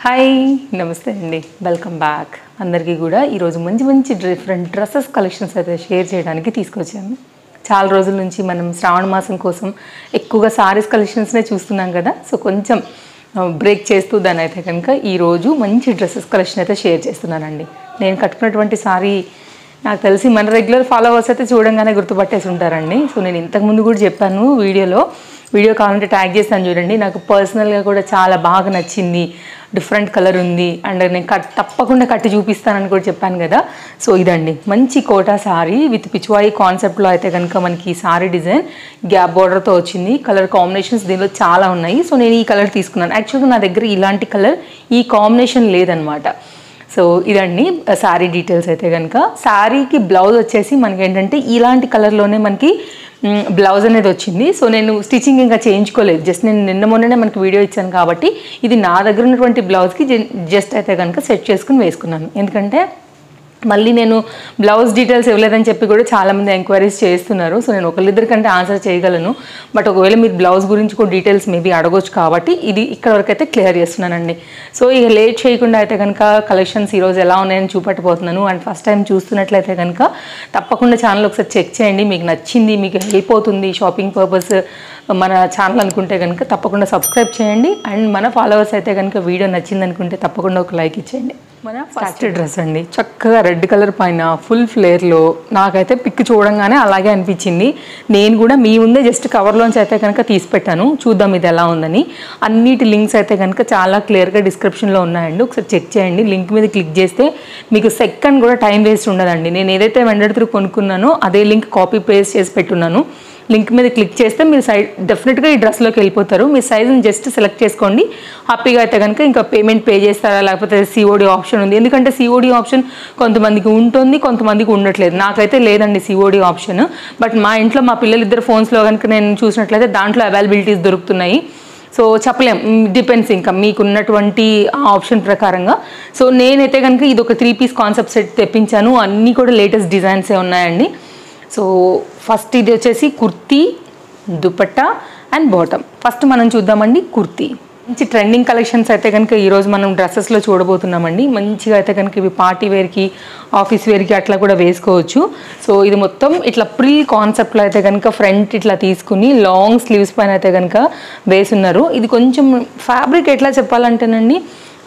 Hi నమస్తే అండి, welcome back. అందరికీ కూడా ఈరోజు మంచి మంచి డిఫరెంట్ డ్రెస్సెస్ కలెక్షన్స్ అయితే షేర్ చేయడానికి తీసుకొచ్చాను. చాలా రోజుల నుంచి మనం శ్రావణ మాసం కోసం ఎక్కువగా సారీస్ కలెక్షన్స్నే చూస్తున్నాం కదా. సో కొంచెం బ్రేక్ చేస్తూ దాని అయితే కనుక ఈరోజు మంచి డ్రెస్సెస్ కలెక్షన్ అయితే షేర్ చేస్తున్నానండి. నేను కట్టుకున్నటువంటి సారీ నాకు తెలిసి మన రెగ్యులర్ ఫాలోవర్స్ అయితే చూడంగానే గుర్తుపట్టేసి ఉంటారండి. సో నేను ఇంతకుముందు కూడా చెప్పాను వీడియో కావాలంటే ట్యాగ్ చేస్తాను చూడండి. నాకు పర్సనల్గా కూడా చాలా బాగా నచ్చింది, డిఫరెంట్ కలర్ ఉంది అండ్ నేను తప్పకుండా కట్టి చూపిస్తానని కూడా చెప్పాను కదా. సో ఇదండి మంచి కోటా సారీ విత్ పిచ్వాయి కాన్సెప్ట్లో అయితే కనుక మనకి ఈ సారీ డిజైన్ గ్యాప్ బార్డర్తో వచ్చింది. కలర్ కాంబినేషన్స్ దీనిలో చాలా ఉన్నాయి. సో నేను ఈ కలర్ తీసుకున్నాను. యాక్చువల్గా నా దగ్గర ఇలాంటి కలర్ ఈ కాంబినేషన్ లేదనమాట. సో ఇదండి శారీ డీటెయిల్స్ అయితే కనుక. శారీకి బ్లౌజ్ వచ్చేసి మనకి ఏంటంటే ఇలాంటి కలర్లోనే మనకి బ్లౌజ్ అనేది వచ్చింది. సో నేను స్టిచ్చింగ్ ఇంకా చేయించుకోలేదు, జస్ట్ నేను నిన్న మొన్ననే మనకి వీడియో ఇచ్చాను కాబట్టి ఇది నా దగ్గర ఉన్నటువంటి బ్లౌజ్కి జస్ట్ అయితే కనుక సెట్ చేసుకుని వేసుకున్నాను. ఎందుకంటే మళ్ళీ నేను బ్లౌజ్ డీటెయిల్స్ ఇవ్వలేదని చెప్పి కూడా చాలామంది ఎంక్వైరీస్ చేస్తున్నారు. సో నేను ఒకళ్ళిద్దరికంటే ఆన్సర్ చేయగలను, బట్ ఒకవేళ మీరు బ్లౌజ్ గురించి కూడా డీటెయిల్స్ మేబీ అడగొచ్చు కాబట్టి ఇది ఇక్కడ వరకు అయితే క్లియర్ చేస్తున్నానండి. సో ఇక లేట్ చేయకుండా అయితే కనుక కలెక్షన్స్ ఈరోజు ఎలా ఉన్నాయని చూపెట్టబోతున్నాను. అండ్ ఫస్ట్ టైం చూస్తున్నట్లయితే కనుక తప్పకుండా ఛానల్ ఒకసారి చెక్ చేయండి. మీకు నచ్చింది, మీకు హెల్ప్ అవుతుంది షాపింగ్ పర్పస్ మన ఛానల్ అనుకుంటే కనుక తప్పకుండా సబ్స్క్రైబ్ చేయండి. అండ్ మన ఫాలోవర్స్ అయితే కనుక వీడియో నచ్చింది అనుకుంటే తప్పకుండా ఒక లైక్ ఇచ్చేయండి. మన ఫస్ట్ డ్రెస్ అండి, చక్కగా రెడ్ కలర్ పైన ఫుల్ ఫ్లేర్లో నాకైతే పిక్ చూడంగానే అలాగే అనిపించింది. నేను కూడా మీ ముందే జస్ట్ కవర్లోంచి అయితే కనుక తీసి పెట్టాను, చూద్దాం ఇది ఎలా ఉందని. అన్నిటి లింక్స్ అయితే కనుక చాలా క్లియర్గా డిస్క్రిప్షన్లో ఉన్నాయండి, ఒకసారి చెక్ చేయండి. లింక్ మీద క్లిక్ చేస్తే మీకు సెకండ్ కూడా టైం వేస్ట్ ఉండదండి. నేను ఏదైతే వెండర్ త్రూ కొనుక్కున్నానో అదే లింక్ కాపీ పేస్ట్ చేసి పెట్టున్నాను. లింక్ మీద క్లిక్ చేస్తే మీరు డెఫినెట్గా ఈ డ్రెస్లోకి వెళ్ళిపోతారు. మీ సైజుని జస్ట్ సెలెక్ట్ చేసుకోండి. హ్యాపీగా అయితే కనుక ఇంకా పేమెంట్ పే చేస్తారా లేకపోతే సిఓడి ఆప్షన్ ఉంది. ఎందుకంటే సిఓడి ఆప్షన్ కొంతమందికి ఉంటుంది, కొంతమందికి ఉండట్లేదు. నాకైతే లేదండి సిఓడి ఆప్షన్, బట్ మా ఇంట్లో మా పిల్లలిద్దరు ఫోన్స్లో కనుక నేను చూసినట్లయితే దాంట్లో అవైలబిలిటీస్ దొరుకుతున్నాయి. సో చెప్పలేం, డిపెండ్స్ ఇంకా మీకున్నటువంటి ఆప్షన్ ప్రకారంగా. సో నేనైతే కనుక ఇది ఒక 3 పీస్ కాన్సెప్ట్ సెట్ తెప్పించాను. అన్నీ కూడా లేటెస్ట్ డిజైన్సే ఉన్నాయండి. సో ఫస్ట్ ఇది వచ్చేసి kurti, dupatta and bottom. First మనం చూద్దామండి కుర్తీ. మంచి ట్రెండింగ్ కలెక్షన్స్ అయితే కనుక ఈరోజు మనం డ్రెస్సెస్లో చూడబోతున్నామండి. మంచిగా అయితే కనుక ఇవి పార్టీ వేర్కి, ఆఫీస్ వేర్కి అట్లా కూడా వేసుకోవచ్చు. సో ఇది మొత్తం ఇట్లా ప్రిల్ కాన్సెప్ట్లో అయితే కనుక ఫ్రంట్ ఇట్లా తీసుకుని లాంగ్ స్లీవ్స్ పైన అయితే కనుక వేసున్నారు. ఇది కొంచెం ఫ్యాబ్రిక్ ఎట్లా చెప్పాలంటేనండి,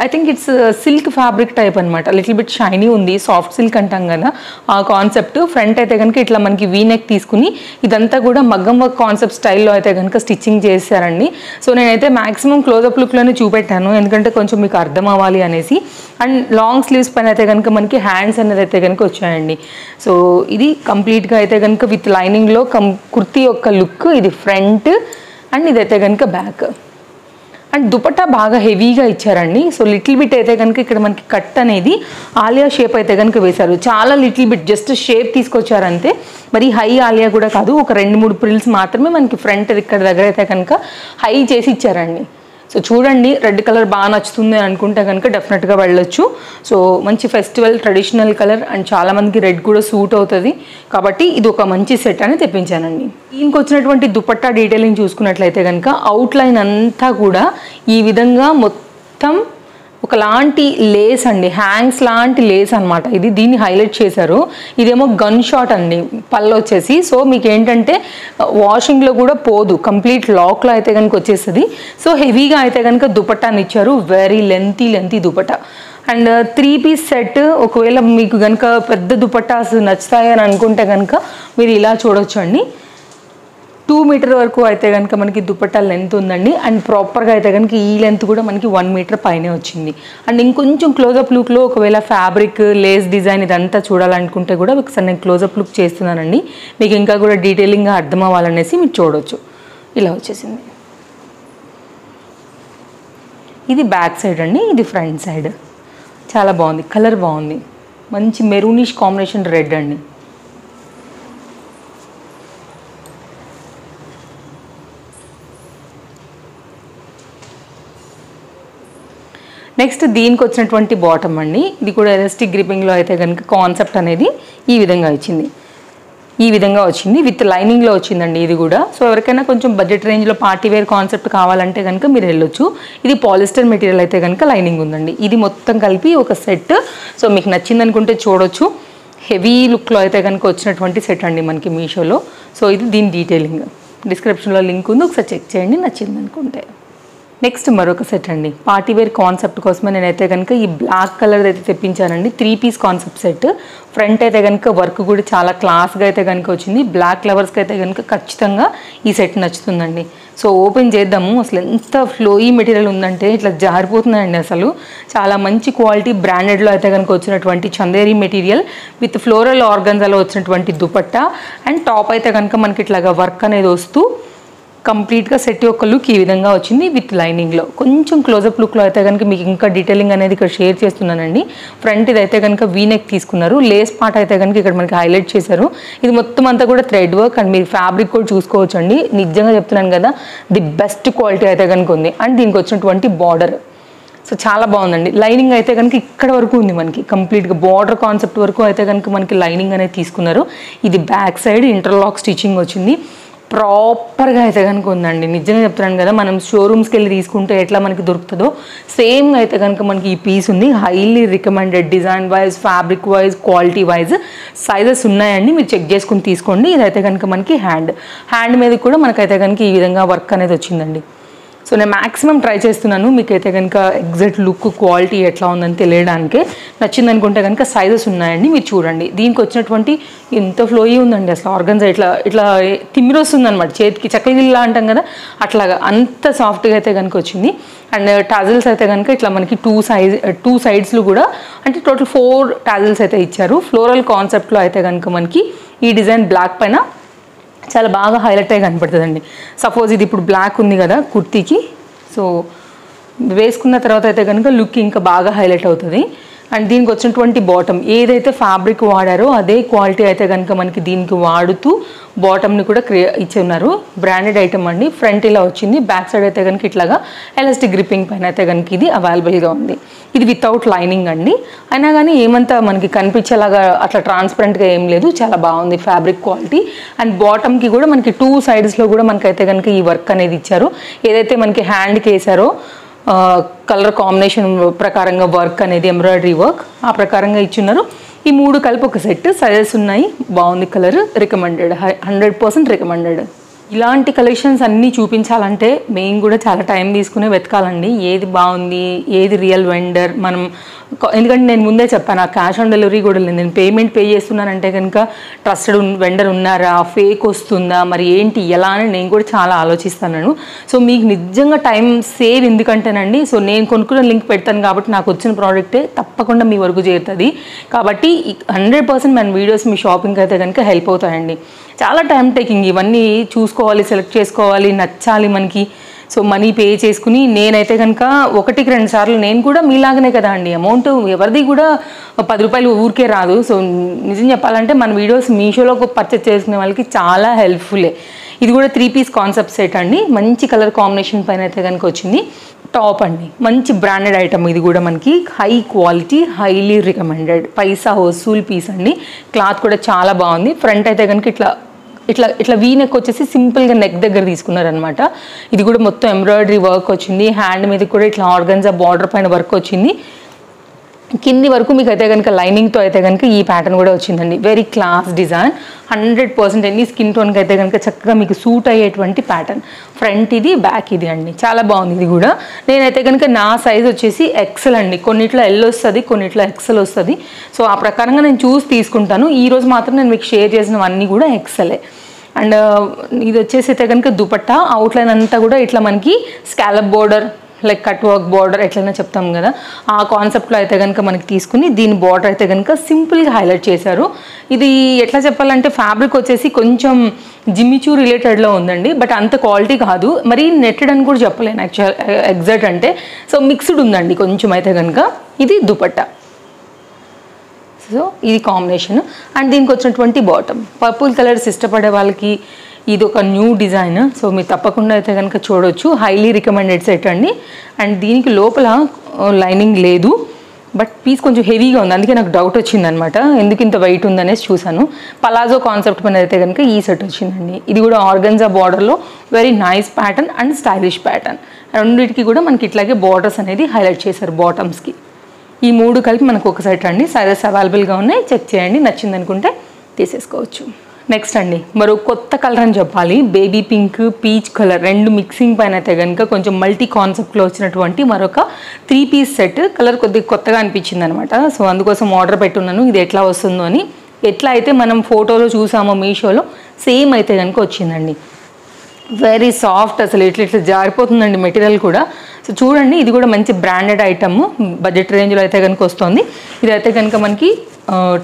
I think it's silk fabric type అనమాట. లిటిల్ బిట్ షైనీ ఉంది, సాఫ్ట్ సిల్క్ అంటాం కదా ఆ కాన్సెప్ట్. ఫ్రంట్ అయితే కనుక ఇట్లా మనకి వీ నెక్ తీసుకుని ఇదంతా కూడా మగ్గం వర్క్ కాన్సెప్ట్ స్టైల్లో అయితే కనుక స్టిచ్చింగ్ చేశారండి. సో నేనైతే మ్యాక్సిమం క్లోజప్ లుక్లోనే చూపెట్టాను, ఎందుకంటే కొంచెం మీకు అర్థం అవ్వాలి అనేసి. అండ్ లాంగ్ స్లీవ్స్ పైన అయితే కనుక మనకి హ్యాండ్స్ అనేది అయితే కనుక వచ్చాయండి. సో ఇది కంప్లీట్గా అయితే కనుక విత్ లైనింగ్లో కుర్తీ యొక్క లుక్. ఇది ఫ్రంట్ అండ్ ఇదైతే కనుక బ్యాక్. అండ్ దుపట్టా బాగా హెవీగా ఇచ్చారండి. సో లిటిల్ బిట్ అయితే కనుక ఇక్కడ మనకి కట్ అనేది ఆలియా షేప్ అయితే కనుక వేశారు. చాలా లిటిల్ బిట్ జస్ట్ షేప్ తీసుకొచ్చారంతే, మరి హై ఆలియా కూడా కాదు. ఒక 2-3 ప్రిల్స్ మాత్రమే మనకి ఫ్రంట్ ఇక్కడ దగ్గర అయితే కనుక హై చేసి ఇచ్చారండి. సో చూడండి, రెడ్ కలర్ బాగా నచ్చుతుంది అనుకుంటే కనుక డెఫినెట్గా వెళ్ళొచ్చు. సో మంచి ఫెస్టివల్ ట్రెడిషనల్ కలర్ అండ్ చాలామందికి రెడ్ కూడా సూట్ అవుతుంది కాబట్టి ఇది ఒక మంచి సెట్ అని తెప్పించానండి. దీనికి వచ్చినటువంటి దుపట్టా డీటెయిలింగ్ చూసుకున్నట్లయితే కనుక అవుట్లైన్ అంతా కూడా ఈ విధంగా మొత్తం ఒకలాంటి లేస్ అండి, హ్యాంగ్స్ లాంటి లేస్ అనమాట. దీన్ని హైలైట్ చేశారు. ఇదేమో గన్ షాట్ అండి పళ్ళు వచ్చేసి. సో మీకు ఏంటంటే వాషింగ్లో కూడా పోదు, కంప్లీట్ లాక్లో అయితే కనుక వచ్చేస్తుంది. సో హెవీగా అయితే కనుక దుపట్టాని ఇచ్చారు, very lengthy dupatta. And 3 piece set. ఒకవేళ మీకు కనుక పెద్ద దుపట్టాస్ నచ్చుతాయని అనుకుంటే కనుక మీరు ఇలా చూడొచ్చు అండి. 2 మీటర్ వరకు అయితే కనుక మనకి దుపట్టా లెంత్ ఉందండి. అండ్ ప్రాపర్గా అయితే కనుక ఈ లెంత్ కూడా మనకి 1 మీటర్ పైనే వచ్చింది. అండ్ ఇంకొంచెం క్లోజప్ లుక్లో ఒకవేళ ఫ్యాబ్రిక్, లేస్ డిజైన్ ఇదంతా చూడాలనుకుంటే కూడా ఒకసారి నేను క్లోజప్ లుక్ చేస్తున్నానండి, మీకు ఇంకా కూడా డీటెయిలింగ్గా అర్థం అవ్వాలనేసి మీరు చూడవచ్చు. ఇలా వచ్చేసింది. ఇది బ్యాక్ సైడ్ అండి, ఇది ఫ్రంట్ సైడ్. చాలా బాగుంది, కలర్ బాగుంది, మంచి మెరూనిష్ కాంబినేషన్ రెడ్ అండి. నెక్స్ట్ దీనికి వచ్చినటువంటి బాటమ్ అండి. ఇది కూడా ఎలాస్టిక్ గ్రిప్పింగ్లో అయితే కనుక కాన్సెప్ట్ అనేది ఈ విధంగా ఇచ్చింది. ఈ విధంగా వచ్చింది, విత్ లైనింగ్లో వచ్చిందండి ఇది కూడా. సో ఎవరికైనా కొంచెం బడ్జెట్ రేంజ్లో పార్టీ వేర్ కాన్సెప్ట్ కావాలంటే కనుక మీరు వెళ్ళొచ్చు. ఇది పాలిస్టర్ మెటీరియల్ అయితే కనుక లైనింగ్ ఉందండి. ఇది మొత్తం కలిపి ఒక సెట్. సో మీకు నచ్చింది అనుకుంటే చూడొచ్చు. హెవీ లుక్లో అయితే కనుక వచ్చినటువంటి సెట్ అండి మనకి మీషోలో. సో ఇది దీని డీటెయిలింగ్ డిస్క్రిప్షన్లో లింక్ ఉంది, ఒకసారి చెక్ చేయండి నచ్చింది అనుకుంటే. నెక్స్ట్ మరొక సెట్ అండి, పార్టీ వేర్ కాన్సెప్ట్ కోసమే నేనైతే కనుక ఈ బ్లాక్ కలర్ అయితే తెప్పించానండి. 3 పీస్ కాన్సెప్ట్ సెట్. ఫ్రంట్ అయితే కనుక వర్క్ కూడా చాలా క్లాస్గా అయితే కనుక వచ్చింది. బ్లాక్ లవర్స్కి అయితే కనుక ఖచ్చితంగా ఈ సెట్ నచ్చుతుందండి. సో ఓపెన్ చేద్దాము. అసలు ఎంత ఫ్లోయీ మెటీరియల్ ఉందంటే ఇట్లా జారిపోతుందండి. అసలు చాలా మంచి క్వాలిటీ బ్రాండెడ్లో అయితే కనుక వచ్చినటువంటి చందేరి మెటీరియల్ విత్ ఫ్లోరల్ ఆర్గన్జాలో వచ్చినటువంటి దుపట్టా అండ్ టాప్ అయితే కనుక మనకి ఇట్లాగా వర్క్ అనేది వస్తూ కంప్లీట్గా సెట్ యొక్క లుక్ ఈ విధంగా వచ్చింది విత్ లైనింగ్లో. కొంచెం క్లోజప్ లుక్లో అయితే కనుక మీకు ఇంకా డీటెయిలింగ్ అనేది ఇక్కడ షేర్ చేస్తున్నానండి. ఫ్రంట్ ఇది అయితే కనుక వీనెక్ తీసుకున్నారు. లేస్ పార్ట్ అయితే కనుక ఇక్కడ మనకి హైలైట్ చేశారు. ఇది మొత్తం అంతా కూడా థ్రెడ్ వర్క్ అండ్ మీరు ఫ్యాబ్రిక్ కూడా చూసుకోవచ్చు అండి. నిజంగా చెప్తున్నాను కదా, ది బెస్ట్ క్వాలిటీ అయితే కనుక ఉంది. అండ్ దీనికి వచ్చినటువంటి బార్డర్ సో చాలా బాగుందండి. లైనింగ్ అయితే కనుక ఇక్కడ వరకు ఉంది మనకి, కంప్లీట్గా బార్డర్ కాన్సెప్ట్ వరకు అయితే కనుక మనకి లైనింగ్ అనేది తీసుకున్నారు. ఇది బ్యాక్ సైడ్ ఇంటర్లాక్ స్టిచ్చింగ్ వచ్చింది. ప్రాపర్గా అయితే కనుక ఉందండి. నిజంగా చెప్తున్నాను కదా, మనం షోరూమ్స్కి వెళ్ళి తీసుకుంటే ఎట్లా మనకి దొరుకుతుందో సేమ్ అయితే కనుక మనకి ఈ పీస్ ఉంది. Highly recommended design wise, fabric wise, quality wise sizes ఉన్నాయండి. మీరు చెక్ చేసుకుని తీసుకోండి. ఇదైతే కనుక మనకి హ్యాండ్ మీద కూడా మనకైతే కనుక ఈ విధంగా వర్క్ అనేది వచ్చిందండి. సో నేను మ్యాక్సిమం ట్రై చేస్తున్నాను మీకైతే కనుక ఎగ్జాక్ట్ లుక్ క్వాలిటీ ఎట్లా ఉందని తెలియడానికి. నచ్చింది అనుకుంటే కనుక సైజెస్ ఉన్నాయండి, మీరు చూడండి. దీనికి వచ్చినటువంటి ఎంత ఫ్లోయీ ఉందండి అసలు. ఆర్గన్స్ ఇట్లా ఇట్లా తిమ్మిరి వస్తుంది అనమాట, చేతికి చక్కగిల్లా అంటాం కదా అట్లాగా అంత సాఫ్ట్గా అయితే కనుక వచ్చింది. అండ్ టాజిల్స్ అయితే కనుక ఇట్లా మనకి టూ సైడ్స్లు కూడా అంటే టోటల్ 4 టాజిల్స్ అయితే ఇచ్చారు. ఫ్లోరల్ కాన్సెప్ట్లో అయితే కనుక మనకి ఈ డిజైన్ బ్లాక్ పైన చాలా బాగా హైలైట్ అయ్యి కనపడుతుందండి. సపోజ్ ఇది ఇప్పుడు బ్లాక్ ఉంది కదా కుర్తీకి, సో వేసుకున్న తర్వాత అయితే కనుక లుక్ ఇంకా బాగా హైలైట్ అవుతుంది. అండ్ దీనికి వచ్చినటువంటి బాటమ్ ఏదైతే ఫ్యాబ్రిక్ వాడారో అదే క్వాలిటీ అయితే కనుక మనకి దీనికి వాడుతూ బాటమ్ని కూడా ఇచ్చి ఉన్నారు. బ్రాండెడ్ ఐటమ్ అండి. ఫ్రంట్ ఇలా వచ్చింది, బ్యాక్ సైడ్ అయితే కనుక ఇట్లాగా ఎలాస్టిక్ గ్రిప్పింగ్ పైన అయితే కనుక ఇది అవైలబుల్గా ఉంది. ఇది వితౌట్ లైనింగ్ అండి. అయినా కానీ ఏమంతా మనకి కనిపించేలాగా అట్లా ట్రాన్స్పరెంట్గా ఏం లేదు, చాలా బాగుంది ఫ్యాబ్రిక్ క్వాలిటీ. అండ్ బాటమ్కి కూడా మనకి 2 సైడ్స్లో కూడా మనకైతే కనుక ఈ వర్క్ అనేది ఇచ్చారు. ఏదైతే మనకి హ్యాండ్కి వేసారో కలర్ కాంబినేషన్ ప్రకారంగా వర్క్ అనేది ఎంబ్రాయిడరీ వర్క్ ఆ ప్రకారంగా ఇచ్చున్నారు. ఈ 3 కలిపి ఒక సెట్. సైజెస్ ఉన్నాయి, బాగుంది కలర్, రికమెండెడ్, 100% రికమెండెడ్. ఇలాంటి కలెక్షన్స్ అన్నీ చూపించాలంటే మేము కూడా చాలా టైం తీసుకునే వెతకాలండి, ఏది బాగుంది ఏది రియల్ వెండర్ మనం. ఎందుకంటే నేను ముందే చెప్పాను ఆ క్యాష్ ఆన్ డెలివరీ కూడా లేదు. నేను పేమెంట్ పే చేస్తున్నానంటే కనుక ట్రస్టెడ్ వెండర్ ఉన్నారా, ఫేక్ వస్తుందా, మరి ఏంటి ఎలా అని నేను కూడా చాలా ఆలోచిస్తాను. సో మీకు నిజంగా టైం సేవ్ ఎందుకంటేనండి, సో నేను కొనుక్కున్న లింక్ పెడతాను కాబట్టి నాకు వచ్చిన ప్రోడక్టే తప్పకుండా మీ వరకు చేరుతుంది. కాబట్టి 100% మన వీడియోస్ మీ షాపింగ్కి అయితే కనుక హెల్ప్ అవుతాయండి. చాలా టైం టేకింగ్, ఇవన్నీ చూసుకోవాలి, సెలెక్ట్ చేసుకోవాలి, నచ్చాలి మనకి. సో మనీ పే చేసుకుని నేనైతే కనుక 1-2 సార్లు నేను కూడా మీలాగనే కదా అండి, అమౌంట్ ఎవరిది కూడా 10 రూపాయలు ఊరికే రాదు. సో నిజం చెప్పాలంటే మన వీడియోస్ మీషోలో పర్చేస్ చేసుకునే వాళ్ళకి చాలా హెల్ప్ఫుల్లే. ఇది కూడా 3 పీస్ కాన్సెప్ట్ సెట్ అండి. మంచి కలర్ కాంబినేషన్ పైన అయితే కనుక వచ్చింది. టాప్ అండి, మంచి బ్రాండెడ్ ఐటమ్. ఇది కూడా మనకి హై క్వాలిటీ, హైలీ రికమెండెడ్, పైసా వసూల్ పీస్ అండి. క్లాత్ కూడా చాలా బాగుంది. ఫ్రంట్ అయితే కనుక ఇట్లా ఇట్లా ఇట్లా వీ నెక్ వచ్చేసి సింపుల్గా నెక్ దగ్గర తీసుకున్నారనమాట. ఇది కూడా మొత్తం ఎంబ్రాయిడరీ వర్క్ వచ్చింది. హ్యాండ్ మీద కూడా ఇట్లా ఆర్గన్జా బార్డర్ పైన వర్క్ వచ్చింది. కింది వరకు మీకు అయితే కనుక లైనింగ్తో అయితే కనుక ఈ ప్యాటర్న్ కూడా వచ్చిందండి. వెరీ క్లాస్ డిజైన్, 100% ఎన్ని స్కిన్ టోన్కి అయితే కనుక చక్కగా మీకు సూట్ అయ్యేటువంటి ప్యాటర్న్. ఫ్రంట్ ఇది, బ్యాక్ ఇది అండి, చాలా బాగుంది. ఇది కూడా నేనైతే కనుక నా సైజ్ వచ్చేసి ఎక్సెల్ అండి. కొన్నిట్లో ఎల్ వస్తుంది, కొన్నిట్లో ఎక్సెల్ వస్తుంది. సో ఆ ప్రకారంగా నేను చూసి తీసుకుంటాను. ఈరోజు మాత్రం నేను మీకు షేర్ చేసినవన్నీ కూడా ఎక్సెలే. అండ్ ఇది వచ్చేసి అయితే కనుక దుపట్టా అవుట్లైన్ అంతా కూడా ఇట్లా మనకి scallop border like cut work border ఎట్లయినా చెప్తాం కదా, ఆ కాన్సెప్ట్లో అయితే కనుక మనకి తీసుకుని దీని బార్డర్ అయితే కనుక సింపుల్గా హైలైట్ చేశారు. ఇది ఎట్లా చెప్పాలంటే ఫ్యాబ్రిక్ వచ్చేసి కొంచెం జిమ్మిచూ రిలేటెడ్లో ఉందండి, బట్ అంత క్వాలిటీ కాదు, మరి నెట్టెడ్ అని కూడా చెప్పలేను యాక్చువల్ ఎగ్జాక్ట్ అంటే. సో మిక్స్డ్ ఉందండి కొంచెం అయితే కనుక. ఇది దుపట్టా, సో ఇది కాంబినేషన్. అండ్ దీనికి వచ్చినటువంటి బాటమ్ పర్పుల్ కలర్స్ ఇష్టపడే వాళ్ళకి ఇది ఒక న్యూ డిజైన్. సో మీరు తప్పకుండా అయితే కనుక చూడవచ్చు. హైలీ రికమెండెడ్ సెట్ అండి. అండ్ దీనికి లోపల లైనింగ్ లేదు, బట్ పీస్ కొంచెం హెవీగా ఉంది, అందుకే నాకు డౌట్ వచ్చిందనమాట ఎందుకు ఇంత వెయిట్ ఉందనేసి చూసాను. పలాజో కాన్సెప్ట్ మీద అయితే కనుక ఈ సెట్ వచ్చిందండి. ఇది కూడా ఆర్గన్జా బార్డర్లో very nice pattern and stylish pattern. రెండింటికి కూడా మనకి ఇట్లాగే బార్డర్స్ అనేది హైలైట్ చేశారు బాటమ్స్కి. ఈ 3 కలిపి మనకు ఒక సెట్ అండి. సైజెస్ అవైలబుల్గా ఉన్నాయి, చెక్ చేయండి, నచ్చింది అనుకుంటే తీసేసుకోవచ్చు. నెక్స్ట్ అండి మరో కొత్త కలర్ అని చెప్పాలి. Baby pink, peach colour 2 mixing పైన అయితే కనుక కొంచెం మల్టీ కాన్సెప్ట్లో వచ్చినటువంటి మరొక 3 పీస్ సెట్. కలర్ కొద్దిగా కొత్తగా అనిపించింది అనమాట. సో అందుకోసం ఆర్డర్ పెట్టున్నాను, ఇది ఎట్లా వస్తుందో అని. ఎట్లా అయితే మనం ఫోటోలో చూసామో మీషోలో సేమ్ అయితే కనుక వచ్చిందండి. వెరీ సాఫ్ట్, అసలు ఇట్లా జారిపోతుందండి మెటీరియల్ కూడా. సో చూడండి, ఇది కూడా మంచి బ్రాండెడ్ ఐటమ్, బడ్జెట్ రేంజ్లో అయితే కనుక వస్తుంది. ఇదైతే కనుక మనకి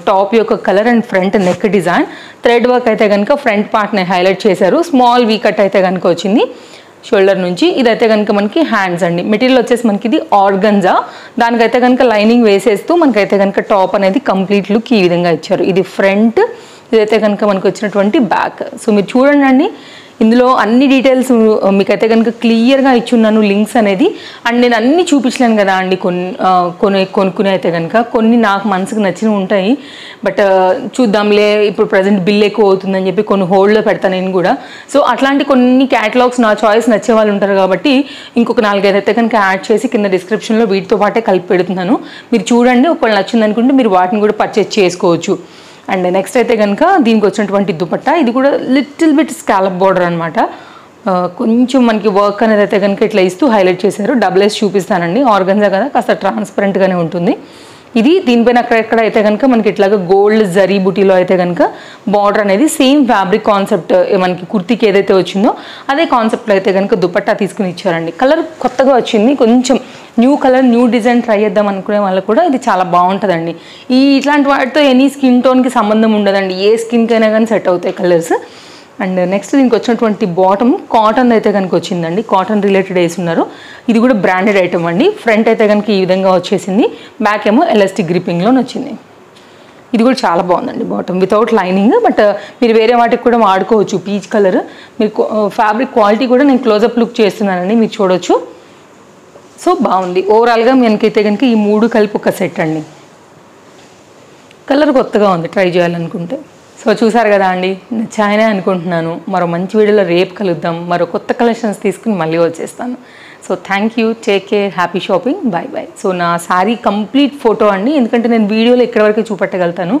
టాప్ యొక్క colour and front neck design, thread work అయితే కనుక ఫ్రంట్ పార్ట్ని హైలైట్ చేశారు. స్మాల్ వీ కట్ అయితే కనుక వచ్చింది షోల్డర్ నుంచి. ఇదైతే కనుక మనకి హ్యాండ్స్ అండి. మెటీరియల్ వచ్చేసి మనకి ఇది ఆర్గన్జా, దానికైతే కనుక లైనింగ్ వేసేస్తూ మనకైతే కనుక టాప్ అనేది కంప్లీట్ లుక్ ఈ విధంగా ఇచ్చారు. ఇది ఫ్రంట్, ఇదైతే కనుక మనకు వచ్చినటువంటి బ్యాక్. సో మీరు చూడండి అండి, ఇందులో అన్ని డీటెయిల్స్ మీకైతే కనుక క్లియర్గా ఇచ్చున్నాను, లింక్స్ అనేది. అండ్ నేను అన్నీ చూపించలేను కదా అండి, కొనుక్కునే అయితే కనుక కొన్ని నాకు మనసుకు నచ్చినవి ఉంటాయి. బట్ చూద్దాంలే, ఇప్పుడు ప్రజెంట్ బిల్ ఎక్కువ అవుతుందని చెప్పి కొన్ని హోల్డ్లో పెడతాను నేను కూడా. సో అట్లాంటి కొన్ని క్యాటలాగ్స్ నా చాయిస్ నచ్చే వాళ్ళు ఉంటారు కాబట్టి ఇంకొక 4-5 అయితే కనుక యాడ్ చేసి కింద డిస్క్రిప్షన్లో వీటితో పాటే కలిపి పెడుతున్నాను. మీరు చూడండి, ఒకవేళ నచ్చింది అనుకుంటే మీరు వాటిని కూడా పర్చేస్ చేసుకోవచ్చు. అండ్ నెక్స్ట్ అయితే కనుక దీనికి వచ్చినటువంటి దుపట్టా, ఇది కూడా లిటిల్ బిట్ స్కాలప్ బార్డర్ అనమాట. కొంచెం మనకి వర్క్ అనేది అయితే కనుక ఇట్లా ఇస్తూ హైలైట్ చేశారు. డబుల్ ఎస్ చూపిస్తానండి, ఆర్గన్జా కదా కాస్త ట్రాన్స్పరెంట్గానే ఉంటుంది. ఇది దీనిపైన అక్కడెక్కడ అయితే కనుక మనకి ఇట్లాగా గోల్డ్ జరీ బుటీలో అయితే కనుక బార్డర్ అనేది సేమ్ ఫ్యాబ్రిక్ కాన్సెప్ట్ మనకి కుర్తీకి ఏదైతే వచ్చిందో అదే కాన్సెప్ట్లో అయితే కనుక దుపట్టా తీసుకుని ఇచ్చారండి. కలర్ కొత్తగా వచ్చింది, కొంచెం new colour new design try చేద్దాం అనుకునే వాళ్ళకు కూడా ఇది చాలా బాగుంటుందండి. ఇట్లాంటి వాటితో ఎనీ స్కిన్ టోన్కి సంబంధం ఉండదండి, ఏ స్కిన్కైనా కానీ సెట్ అవుతాయి కలర్స్. అండ్ నెక్స్ట్ దీనికి వచ్చినటువంటి బాటమ్ కాటన్ అయితే కనుక వచ్చిందండి, కాటన్ రిలేటెడ్ వేసున్నారు. ఇది కూడా బ్రాండెడ్ ఐటమ్ అండి. ఫ్రంట్ అయితే కనుక ఈ విధంగా వచ్చేసింది, బ్యాక్ ఏమో ఎలాస్టిక్ గ్రిప్పింగ్లో వచ్చింది. ఇది కూడా చాలా బాగుందండి బాటమ్ వితౌట్ లైనింగ్, బట్ మీరు వేరే వాటికి కూడా వాడుకోవచ్చు. పీచ్ కలర్, మీరు ఫ్యాబ్రిక్ క్వాలిటీ కూడా నేను క్లోజప్ లుక్ చేస్తున్నానండి, మీరు చూడొచ్చు. సో బాగుంది ఓవరాల్గా. మనకైతే కనుక ఈ 3 కలిపి ఒక సెట్ అండి. కలర్ కొత్తగా ఉంది, ట్రై చేయాలనుకుంటే. సో చూసారు కదా అండి, నచ్చాయనే అనుకుంటున్నాను. మరో మంచి వీడియోలో రేపు కలుద్దాం, మరో కొత్త కలెక్షన్స్ తీసుకుని మళ్ళీ వచ్చేస్తాను. So thank you, take care, happy shopping, bye bye. So నా శారీ కంప్లీట్ ఫోటో అండి, ఎందుకంటే నేను వీడియోలో ఎక్కడి వరకు చూపెట్టగలుగుతాను.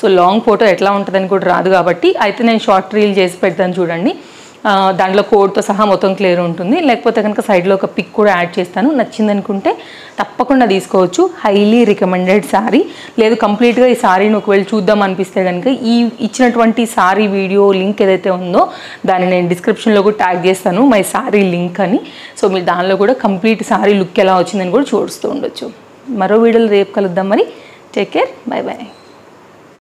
సో లాంగ్ ఫోటో ఎట్లా ఉంటుందని కూడా రాదు కాబట్టి అయితే నేను షార్ట్ రీల్ చేసి పెడతాను చూడండి. దాంట్లో కోడ్తో సహా మొత్తం క్లియర్ ఉంటుంది. లేకపోతే కనుక సైడ్లో ఒక పిక్ కూడా యాడ్ చేస్తాను, నచ్చిందనుకుంటే తప్పకుండా తీసుకోవచ్చు. Highly recommended sari. లేదు కంప్లీట్గా ఈ శారీని ఒకవేళ చూద్దాం అనిపిస్తే కనుక ఈ ఇచ్చినటువంటి శారీ వీడియో లింక్ ఏదైతే ఉందో దాన్ని నేను డిస్క్రిప్షన్లో కూడా ట్యాగ్ చేస్తాను, మై శారీ లింక్ అని. సో మీరు దానిలో కూడా కంప్లీట్ శారీ లుక్ ఎలా వచ్చిందని కూడా చూస్తూ ఉండొచ్చు. మరో వీడియోలో రేపు కలుద్దాం మరి. Take care, bye bye.